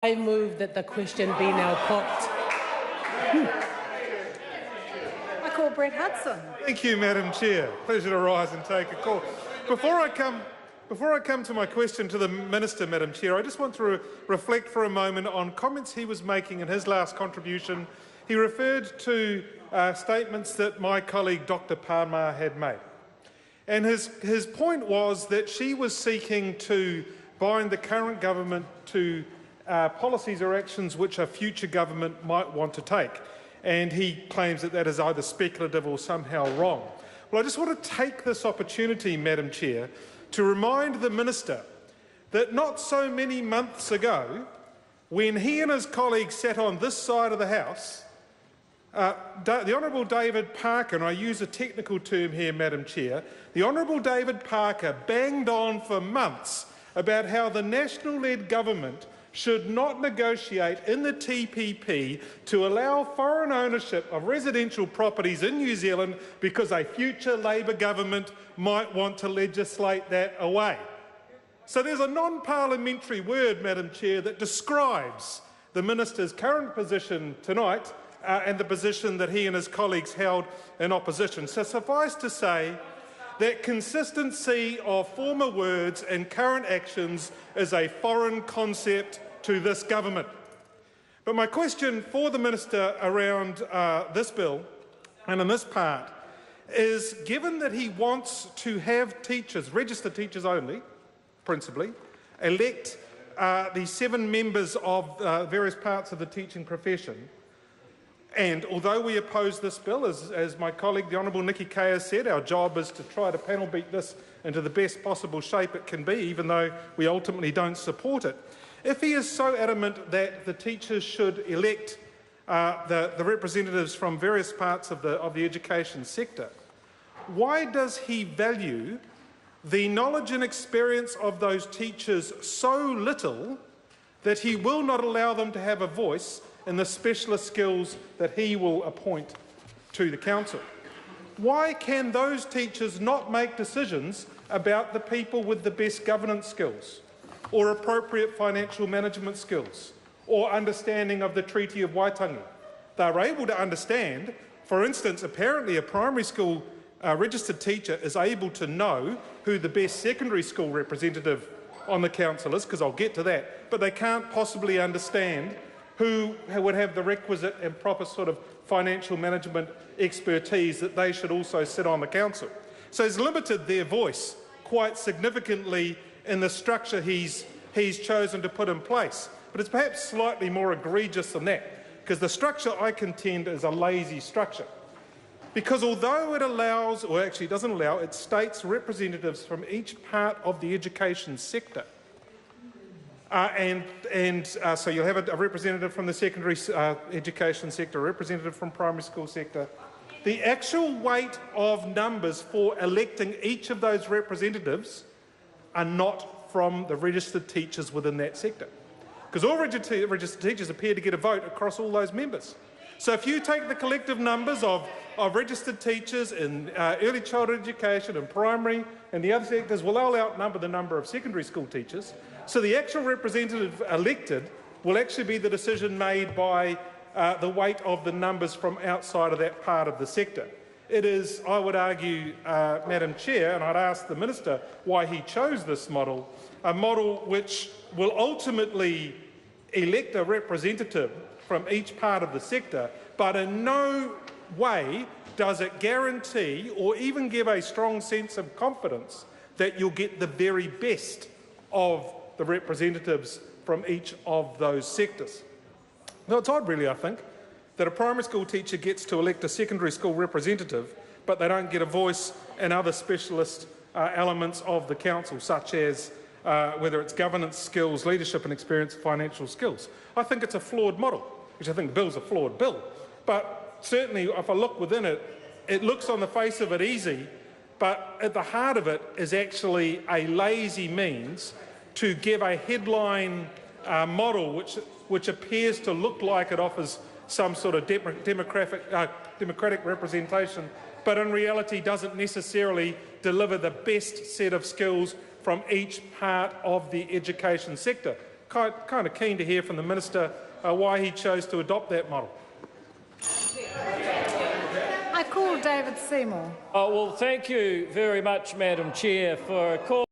I move that the question be now put. I call Brett Hudson. Thank you, Madam Chair. Pleasure to rise and take a call. Before I come to my question to the Minister, Madam Chair, I just want to reflect for a moment on comments he was making in his last contribution. He referred to statements that my colleague Dr Palmer had made. And his point was that she was seeking to bind the current government to policies or actions which a future government might want to take. And he claims that that is either speculative or somehow wrong. Well, I just want to take this opportunity, Madam Chair, to remind the Minister that not so many months ago, when he and his colleagues sat on this side of the House, the Honourable David Parker, and I use a technical term here, Madam Chair, the Honourable David Parker banged on for months about how the National-led government should not negotiate in the TPP to allow foreign ownership of residential properties in New Zealand because a future Labour government might want to legislate that away. So there's a non-parliamentary word, Madam Chair, that describes the Minister's current position tonight and the position that he and his colleagues held in opposition. So suffice to say that consistency of former words and current actions is a foreign concept to this government. But my question for the Minister around this bill, and in this part, is given that he wants to have teachers, registered teachers only, principally, elect the 7 members of various parts of the teaching profession, and although we oppose this bill, as my colleague the Honourable Nikki Kay has said, our job is to try to panel beat this into the best possible shape it can be, even though we ultimately don't support it. If he is so adamant that the teachers should elect the representatives from various parts of the education sector, why does he value the knowledge and experience of those teachers so little that he will not allow them to have a voice in the specialist skills that he will appoint to the Council? Why can those teachers not make decisions about the people with the best governance skills, or appropriate financial management skills, or understanding of the Treaty of Waitangi? They're able to understand, for instance, apparently a primary school registered teacher is able to know who the best secondary school representative on the Council is, because I'll get to that, but they can't possibly understand who would have the requisite and proper sort of financial management expertise that they should also sit on the Council. So he's limited their voice quite significantly in the structure he's chosen to put in place. But it's perhaps slightly more egregious than that, because the structure, I contend, is a lazy structure. Because although it allows, or actually doesn't allow, it states representatives from each part of the education sector. So you'll have a representative from the secondary education sector, a representative from primary school sector. The actual weight of numbers for electing each of those representatives are not from the registered teachers within that sector, because all registered teachers appear to get a vote across all those members. So if you take the collective numbers of registered teachers in early childhood education and primary and the other sectors, well, they'll outnumber the number of secondary school teachers. So the actual representative elected will actually be the decision made by the weight of the numbers from outside of that part of the sector. It is, I would argue, Madam Chair, and I'd ask the Minister why he chose this model, a model which will ultimately elect a representative from each part of the sector, but in no way does it guarantee or even give a strong sense of confidence that you'll get the very best of the representatives from each of those sectors. Now, it's odd, really, I think, that a primary school teacher gets to elect a secondary school representative, but they don't get a voice in other specialist elements of the Council, such as whether it's governance skills, leadership and experience, financial skills. I think it's a flawed model, which I think the bill's a flawed bill. But certainly, if I look within it, it looks on the face of it easy, but at the heart of it is actually a lazy means to give a headline model which appears to look like it offers some sort of democratic representation, but in reality doesn't necessarily deliver the best set of skills from each part of the education sector. kind of keen to hear from the Minister why he chose to adopt that model. I call David Seymour. Well, thank you very much, Madam Chair, for a call.